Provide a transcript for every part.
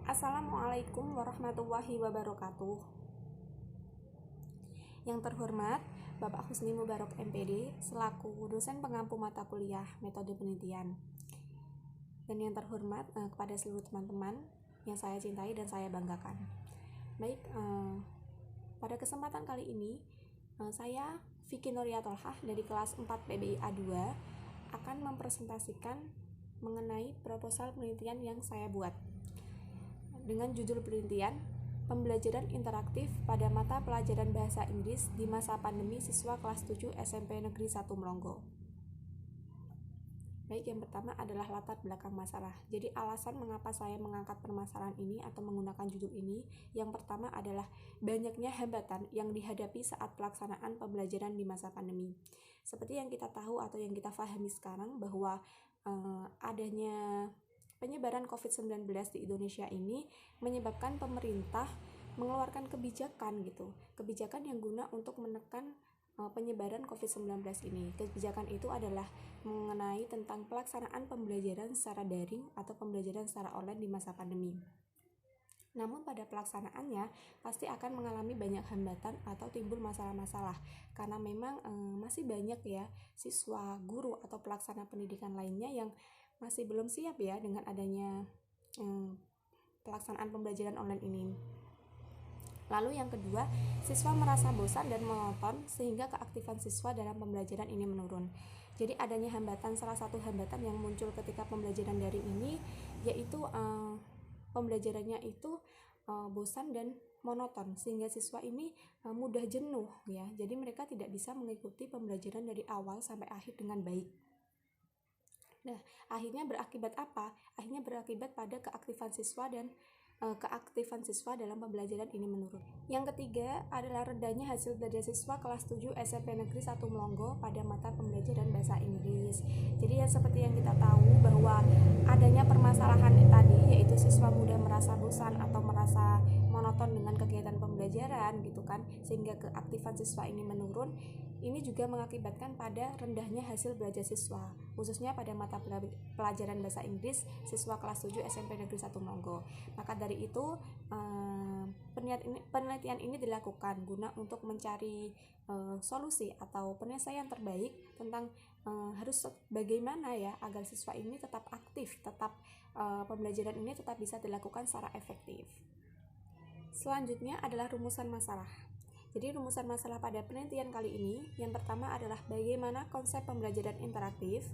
Assalamualaikum warahmatullahi wabarakatuh. Yang terhormat Bapak Husni Mubarak MPD selaku dosen pengampu mata kuliah metode penelitian. Dan yang terhormat kepada seluruh teman-teman yang saya cintai dan saya banggakan. Baik, pada kesempatan kali ini saya Vicky Nuria Tolhah dari kelas 4 PBI A2 akan mempresentasikan mengenai proposal penelitian yang saya buat dengan judul penelitian Pembelajaran interaktif pada mata pelajaran bahasa Inggris di masa pandemi siswa kelas 7 SMP Negeri 1 Melongo. Baik, yang pertama adalah latar belakang masalah. Jadi alasan mengapa saya mengangkat permasalahan ini atau menggunakan judul ini, yang pertama adalah banyaknya hambatan yang dihadapi saat pelaksanaan pembelajaran di masa pandemi. Seperti yang kita tahu atau yang kita pahami sekarang bahwa adanya penyebaran COVID-19 di Indonesia ini menyebabkan pemerintah mengeluarkan kebijakan yang guna untuk menekan penyebaran COVID-19 ini. Kebijakan itu adalah mengenai tentang pelaksanaan pembelajaran secara daring atau pembelajaran secara online di masa pandemi. Namun pada pelaksanaannya pasti akan mengalami banyak hambatan atau timbul masalah-masalah karena memang masih banyak ya siswa, guru atau pelaksana pendidikan lainnya yang masih belum siap ya dengan adanya pelaksanaan pembelajaran online ini. Lalu yang kedua, siswa merasa bosan dan monoton sehingga keaktifan siswa dalam pembelajaran ini menurun. Jadi adanya hambatan, salah satu hambatan yang muncul ketika pembelajaran daring ini yaitu pembelajarannya itu bosan dan monoton sehingga siswa ini mudah jenuh ya. Jadi mereka tidak bisa mengikuti pembelajaran dari awal sampai akhir dengan baik. Nah, akhirnya berakibat apa? Akhirnya berakibat pada keaktifan siswa dan keaktifan siswa dalam pembelajaran ini menurun. Yang ketiga adalah rendahnya hasil belajar siswa kelas 7 SMP Negeri 1 Melongo pada mata pembelajaran bahasa Inggris. Jadi ya seperti yang kita tahu bahwa adanya permasalahan tadi yaitu siswa mudah merasa bosan atau merasa monoton dengan kegiatan pembelajaran gitu kan, sehingga keaktifan siswa ini menurun. Ini juga mengakibatkan pada rendahnya hasil belajar siswa, khususnya pada mata pelajaran bahasa Inggris siswa kelas 7 SMP Negeri 1 Melongo. Maka dari itu penelitian ini dilakukan guna untuk mencari solusi atau penyelesaian terbaik tentang harus bagaimana ya agar siswa ini tetap aktif, tetap pembelajaran ini tetap bisa dilakukan secara efektif. Selanjutnya adalah rumusan masalah. Jadi rumusan masalah pada penelitian kali ini, yang pertama adalah bagaimana konsep pembelajaran interaktif.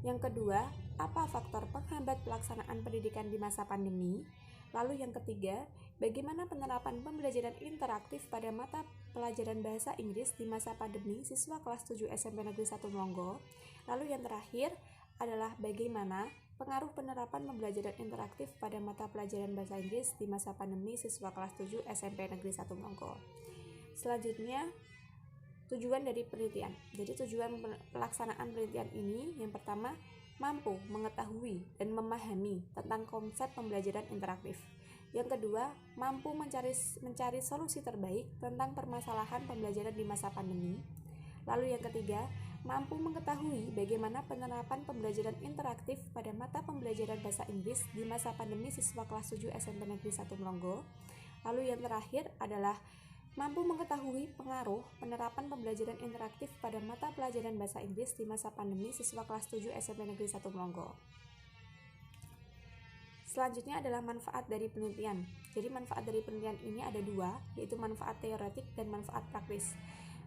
Yang kedua, apa faktor penghambat pelaksanaan pendidikan di masa pandemi. Lalu yang ketiga, bagaimana penerapan pembelajaran interaktif pada mata pelajaran bahasa Inggris di masa pandemi siswa kelas 7 SMP Negeri 1 Melongo. Lalu yang terakhir adalah bagaimana pengaruh penerapan pembelajaran interaktif pada mata pelajaran bahasa Inggris di masa pandemi siswa kelas 7 SMP Negeri 1 Melongo. Selanjutnya, tujuan dari penelitian. Jadi tujuan pelaksanaan penelitian ini yang pertama, mampu mengetahui dan memahami tentang konsep pembelajaran interaktif. Yang kedua, mampu mencari solusi terbaik tentang permasalahan pembelajaran di masa pandemi. Lalu yang ketiga, mampu mengetahui bagaimana penerapan pembelajaran interaktif pada mata pembelajaran bahasa Inggris di masa pandemi siswa kelas 7 SMP Negeri 1 Melongo. Lalu yang terakhir adalah mampu mengetahui pengaruh penerapan pembelajaran interaktif pada mata pelajaran bahasa Inggris di masa pandemi siswa kelas 7 SMP Negeri 1 Melongo. Selanjutnya adalah manfaat dari penelitian. Jadi manfaat dari penelitian ini ada dua, yaitu manfaat teoretik dan manfaat praktis.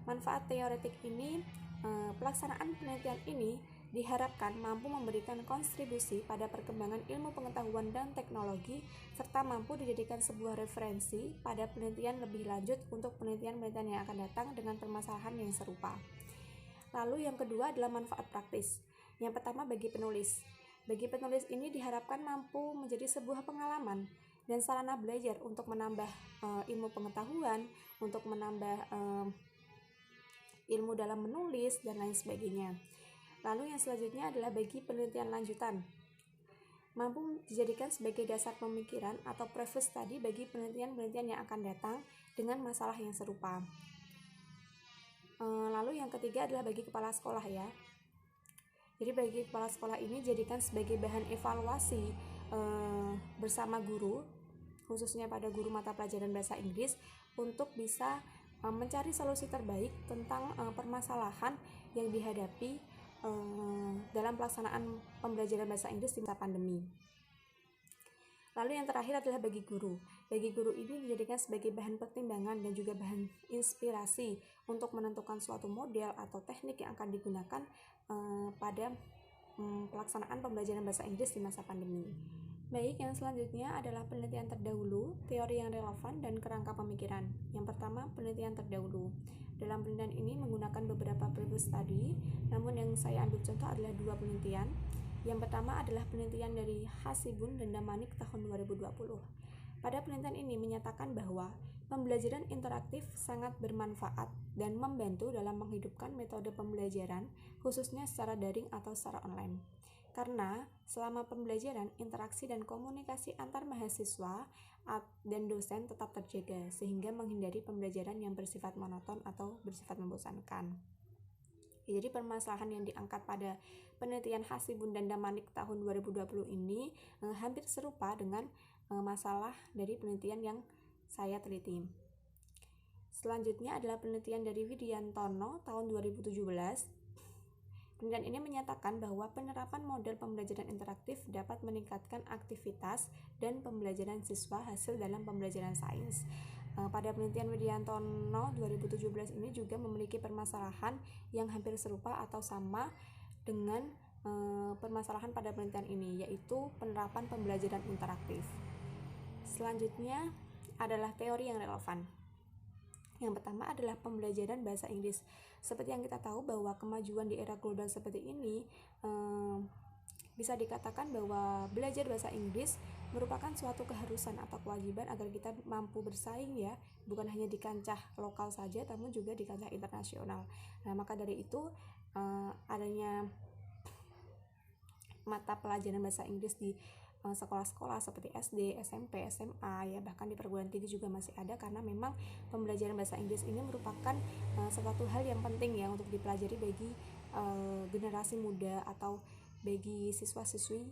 Manfaat teoretik ini, pelaksanaan penelitian ini diharapkan mampu memberikan kontribusi pada perkembangan ilmu pengetahuan dan teknologi serta mampu dijadikan sebuah referensi pada penelitian lebih lanjut untuk penelitian-penelitian yang akan datang dengan permasalahan yang serupa. Lalu yang kedua adalah manfaat praktis. Yang pertama bagi penulis. Bagi penulis ini diharapkan mampu menjadi sebuah pengalaman dan sarana belajar untuk menambah ilmu pengetahuan, untuk menambah ilmu dalam menulis dan lain sebagainya. Lalu yang selanjutnya adalah bagi penelitian lanjutan. Mampu dijadikan sebagai dasar pemikiran atau preface study bagi penelitian-penelitian yang akan datang dengan masalah yang serupa. Lalu yang ketiga adalah bagi kepala sekolah ya. Jadi bagi kepala sekolah ini jadikan sebagai bahan evaluasi bersama guru khususnya pada guru mata pelajaran bahasa Inggris, untuk bisa mencari solusi terbaik tentang permasalahan yang dihadapi dalam pelaksanaan pembelajaran bahasa Inggris di masa pandemi. Lalu yang terakhir adalah bagi guru. Bagi guru ini dijadikan sebagai bahan pertimbangan dan juga bahan inspirasi untuk menentukan suatu model atau teknik yang akan digunakan pada pelaksanaan pembelajaran bahasa Inggris di masa pandemi. Baik, yang selanjutnya adalah penelitian terdahulu, teori yang relevan, dan kerangka pemikiran. Yang pertama, penelitian terdahulu. Dalam penelitian ini menggunakan beberapa previous study, namun yang saya ambil contoh adalah 2 penelitian. Yang pertama adalah penelitian dari Hasibun dan Damanik tahun 2020. Pada penelitian ini menyatakan bahwa pembelajaran interaktif sangat bermanfaat dan membantu dalam menghidupkan metode pembelajaran, khususnya secara daring atau secara online. Karena selama pembelajaran, interaksi dan komunikasi antar mahasiswa dan dosen tetap terjaga, sehingga menghindari pembelajaran yang bersifat monoton atau bersifat membosankan. Jadi permasalahan yang diangkat pada penelitian Hasibun dan Damanik tahun 2020 ini hampir serupa dengan masalah dari penelitian yang saya teliti. Selanjutnya adalah penelitian dari Widiantono tahun 2017. Penelitian ini menyatakan bahwa penerapan model pembelajaran interaktif dapat meningkatkan aktivitas dan pembelajaran siswa hasil dalam pembelajaran sains. Pada penelitian Widiantono 2017 ini juga memiliki permasalahan yang hampir serupa atau sama dengan permasalahan pada penelitian ini, yaitu penerapan pembelajaran interaktif. Selanjutnya adalah teori yang relevan. Yang pertama adalah pembelajaran bahasa Inggris. Seperti yang kita tahu bahwa kemajuan di era global seperti ini bisa dikatakan bahwa belajar bahasa Inggris merupakan suatu keharusan atau kewajiban agar kita mampu bersaing ya, bukan hanya di kancah lokal saja, namun juga di kancah internasional. Nah, maka dari itu adanya mata pelajaran bahasa Inggris di sekolah-sekolah seperti SD, SMP, SMA, ya bahkan di perguruan tinggi juga masih ada, karena memang pembelajaran bahasa Inggris ini merupakan suatu hal yang penting ya untuk dipelajari bagi generasi muda atau bagi siswa-siswi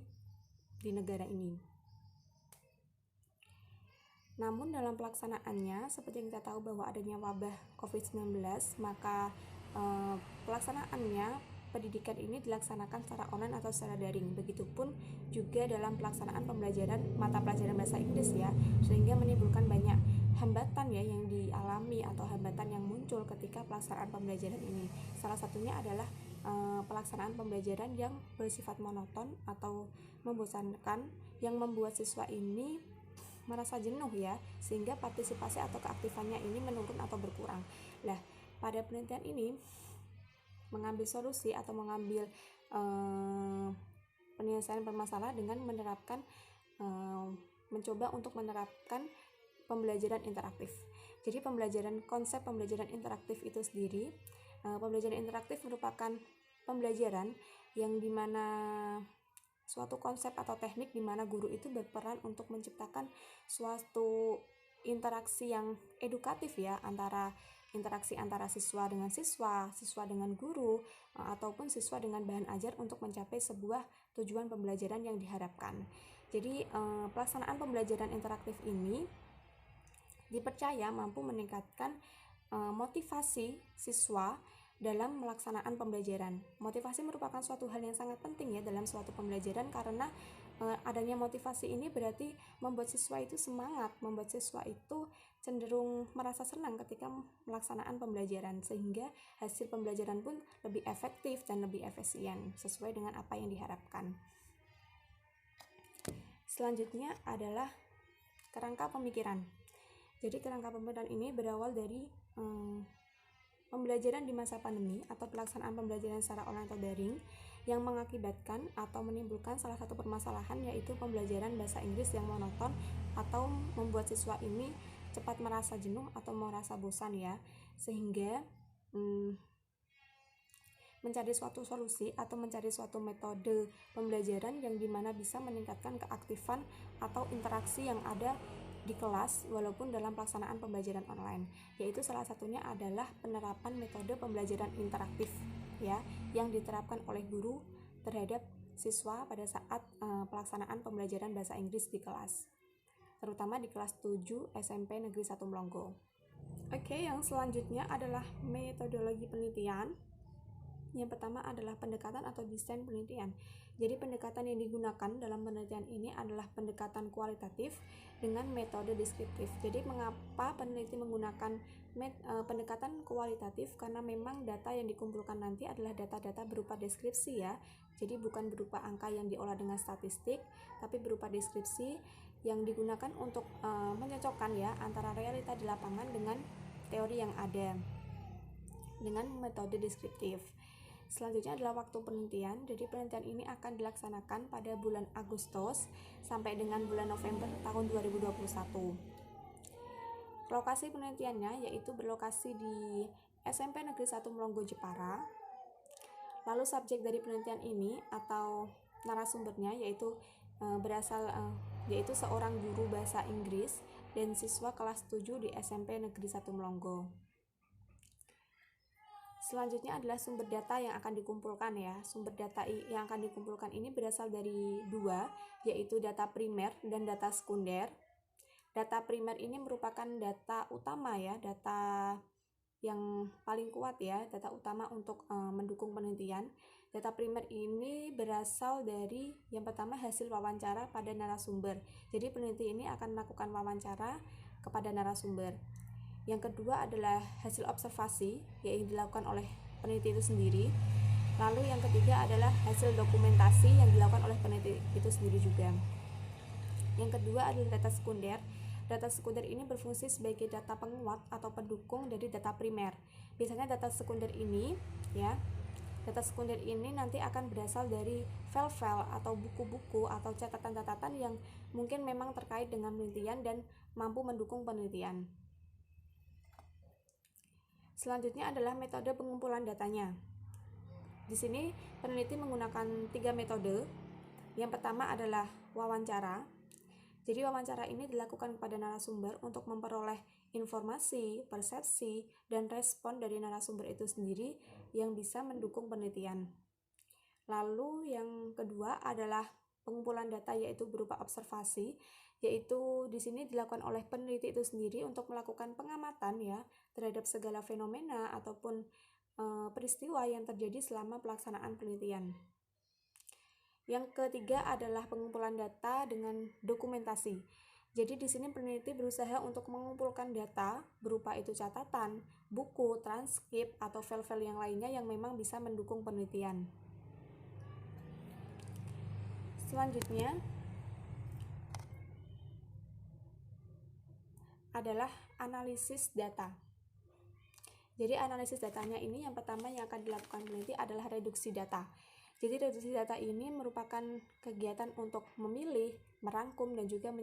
di negara ini. Namun dalam pelaksanaannya, seperti yang kita tahu bahwa adanya wabah COVID-19, maka pelaksanaannya pendidikan ini dilaksanakan secara online atau secara daring. Begitupun juga dalam pelaksanaan pembelajaran mata pelajaran bahasa Inggris ya, sehingga menimbulkan banyak hambatan ya yang dialami atau hambatan yang muncul ketika pelaksanaan pembelajaran ini. Salah satunya adalah pelaksanaan pembelajaran yang bersifat monoton atau membosankan, yang membuat siswa ini merasa jenuh ya, sehingga partisipasi atau keaktifannya ini menurun atau berkurang. Nah, pada penelitian ini mengambil solusi atau mengambil penyelesaian permasalahan dengan menerapkan mencoba untuk menerapkan pembelajaran interaktif. Jadi konsep pembelajaran interaktif itu sendiri, pembelajaran interaktif merupakan pembelajaran yang dimana suatu konsep atau teknik di mana guru itu berperan untuk menciptakan suatu interaksi yang edukatif ya, interaksi antara siswa dengan siswa, siswa dengan guru, ataupun siswa dengan bahan ajar untuk mencapai sebuah tujuan pembelajaran yang diharapkan. Jadi pelaksanaan pembelajaran interaktif ini dipercaya mampu meningkatkan motivasi siswa dalam melaksanaan pembelajaran. Motivasi merupakan suatu hal yang sangat penting ya dalam suatu pembelajaran, karena adanya motivasi ini berarti membuat siswa itu semangat, membuat siswa itu cenderung merasa senang ketika melaksanaan pembelajaran, sehingga hasil pembelajaran pun lebih efektif dan lebih efisien sesuai dengan apa yang diharapkan. Selanjutnya adalah kerangka pemikiran. Jadi kerangka pemikiran ini berawal dari pembelajaran di masa pandemi atau pelaksanaan pembelajaran secara online atau daring yang mengakibatkan atau menimbulkan salah satu permasalahan, yaitu pembelajaran bahasa Inggris yang monoton atau membuat siswa ini cepat merasa jenuh atau merasa bosan ya, sehingga mencari suatu solusi atau mencari suatu metode pembelajaran yang dimana bisa meningkatkan keaktifan atau interaksi yang ada di kelas walaupun dalam pelaksanaan pembelajaran online, yaitu salah satunya adalah penerapan metode pembelajaran interaktif ya, yang diterapkan oleh guru terhadap siswa pada saat pelaksanaan pembelajaran bahasa Inggris di kelas. terutama di kelas 7 SMP Negeri 1 Melongo. Oke, yang selanjutnya adalah metodologi penelitian. Yang pertama adalah pendekatan atau desain penelitian. Jadi pendekatan yang digunakan dalam penelitian ini adalah pendekatan kualitatif dengan metode deskriptif. Jadi mengapa peneliti menggunakan pendekatan kualitatif? Karena memang data yang dikumpulkan nanti adalah data-data berupa deskripsi ya. Jadi bukan berupa angka yang diolah dengan statistik, tapi berupa deskripsi yang digunakan untuk menyocokkan ya antara realita di lapangan dengan teori yang ada dengan metode deskriptif. Selanjutnya adalah waktu penelitian. Jadi penelitian ini akan dilaksanakan pada bulan Agustus sampai dengan bulan November tahun 2021. Lokasi penelitiannya yaitu berlokasi di SMP Negeri 1 Melongo Jepara. Lalu subjek dari penelitian ini atau narasumbernya yaitu yaitu seorang guru bahasa Inggris dan siswa kelas 7 di SMP Negeri 1 Melongo. Selanjutnya adalah sumber data yang akan dikumpulkan ya. Sumber data yang akan dikumpulkan ini berasal dari dua, yaitu data primer dan data sekunder. Data primer ini merupakan data utama ya, data yang paling kuat ya, data utama untuk mendukung penelitian. Data primer ini berasal dari yang pertama hasil wawancara pada narasumber. Jadi peneliti ini akan melakukan wawancara kepada narasumber. Yang kedua adalah hasil observasi yang dilakukan oleh peneliti itu sendiri. Lalu yang ketiga adalah hasil dokumentasi yang dilakukan oleh peneliti itu sendiri juga. Yang kedua adalah data sekunder. Data sekunder ini berfungsi sebagai data penguat atau pendukung dari data primer. Biasanya data sekunder ini nanti akan berasal dari file-file atau buku-buku atau catatan-catatan yang mungkin memang terkait dengan penelitian dan mampu mendukung penelitian. Selanjutnya adalah metode pengumpulan datanya. Di sini peneliti menggunakan 3 metode. Yang pertama adalah wawancara. Jadi wawancara ini dilakukan kepada narasumber untuk memperoleh informasi, persepsi, dan respon dari narasumber itu sendiri yang bisa mendukung penelitian. Lalu yang kedua adalah pengumpulan data yaitu berupa observasi, yaitu di sini dilakukan oleh peneliti itu sendiri untuk melakukan pengamatan ya terhadap segala fenomena ataupun peristiwa yang terjadi selama pelaksanaan penelitian. Yang ketiga adalah pengumpulan data dengan dokumentasi. Jadi di sini peneliti berusaha untuk mengumpulkan data berupa itu catatan, buku, transkrip atau file-file yang lainnya yang memang bisa mendukung penelitian. Selanjutnya adalah analisis data. Jadi analisis datanya ini yang pertama yang akan dilakukan peneliti adalah reduksi data. Jadi reduksi data ini merupakan kegiatan untuk memilih, merangkum, dan juga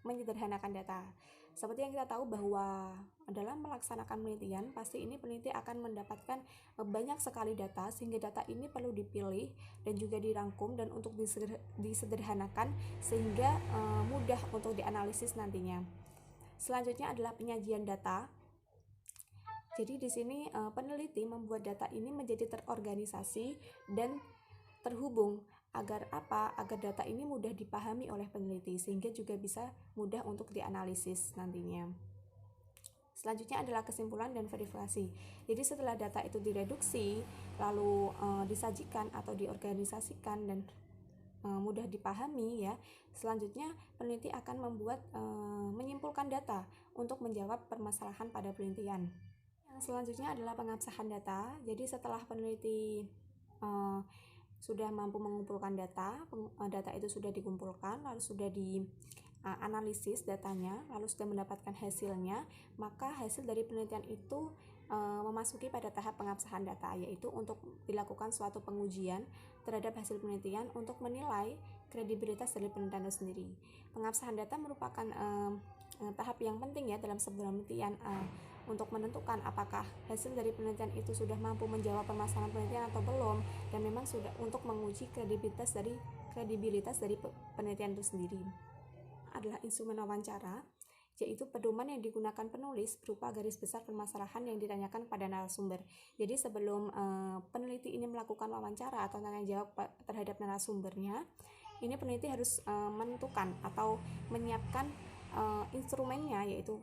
menyederhanakan data. Seperti yang kita tahu bahwa dalam melaksanakan penelitian, pasti ini peneliti akan mendapatkan banyak sekali data, sehingga data ini perlu dipilih dan juga dirangkum dan untuk disederhanakan sehingga mudah untuk dianalisis nantinya. Selanjutnya adalah penyajian data. Jadi di sini peneliti membuat data ini menjadi terorganisasi dan terhubung agar apa? Agar data ini mudah dipahami oleh peneliti sehingga juga bisa mudah untuk dianalisis nantinya. Selanjutnya adalah kesimpulan dan verifikasi. Jadi setelah data itu direduksi, lalu disajikan atau diorganisasikan dan mudah dipahami ya. Selanjutnya peneliti akan menyimpulkan data untuk menjawab permasalahan pada penelitian. Yang selanjutnya adalah pengabsahan data. Jadi setelah peneliti sudah mampu mengumpulkan data itu sudah dikumpulkan, lalu sudah dianalisis datanya, lalu sudah mendapatkan hasilnya, maka hasil dari penelitian itu memasuki pada tahap pengabsahan data, yaitu untuk dilakukan suatu pengujian terhadap hasil penelitian untuk menilai kredibilitas dari penelitian itu sendiri. Pengabsahan data merupakan tahap yang penting ya dalam sebuah penelitian untuk menentukan apakah hasil dari penelitian itu sudah mampu menjawab permasalahan penelitian atau belum, dan memang sudah untuk menguji kredibilitas dari penelitian itu sendiri. Adalah instrumen wawancara, yaitu pedoman yang digunakan penulis berupa garis besar permasalahan yang ditanyakan pada narasumber. Jadi sebelum peneliti ini melakukan wawancara atau tanya jawab terhadap narasumbernya, ini peneliti harus menentukan atau menyiapkan instrumennya, yaitu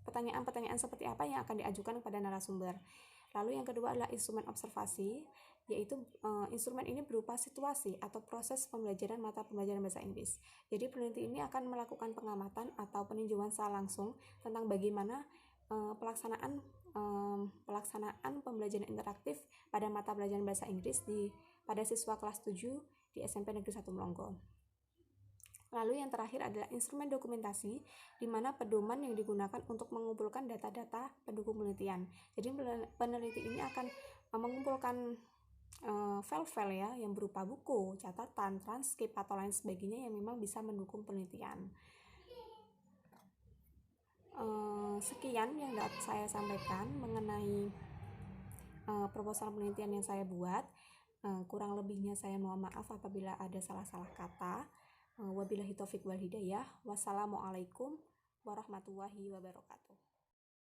pertanyaan-pertanyaan seperti apa yang akan diajukan kepada narasumber. Lalu yang kedua adalah instrumen observasi, yaitu instrumen ini berupa situasi atau proses pembelajaran mata pembelajaran bahasa Inggris. Jadi peneliti ini akan melakukan pengamatan atau peninjauan secara langsung tentang bagaimana pelaksanaan pembelajaran interaktif pada mata pelajaran bahasa Inggris pada siswa kelas 7 di SMP Negeri 1 Melongo. Lalu yang terakhir adalah instrumen dokumentasi, di mana pedoman yang digunakan untuk mengumpulkan data-data pendukung penelitian. Jadi peneliti ini akan mengumpulkan file-file ya yang berupa buku, catatan, transkrip atau lain sebagainya yang memang bisa mendukung penelitian. Sekian yang dapat saya sampaikan mengenai proposal penelitian yang saya buat. Kurang lebihnya saya mohon maaf apabila ada salah-salah kata. Wabillahi taufiq wal hidayah. Wassalamualaikum warahmatullahi wabarakatuh.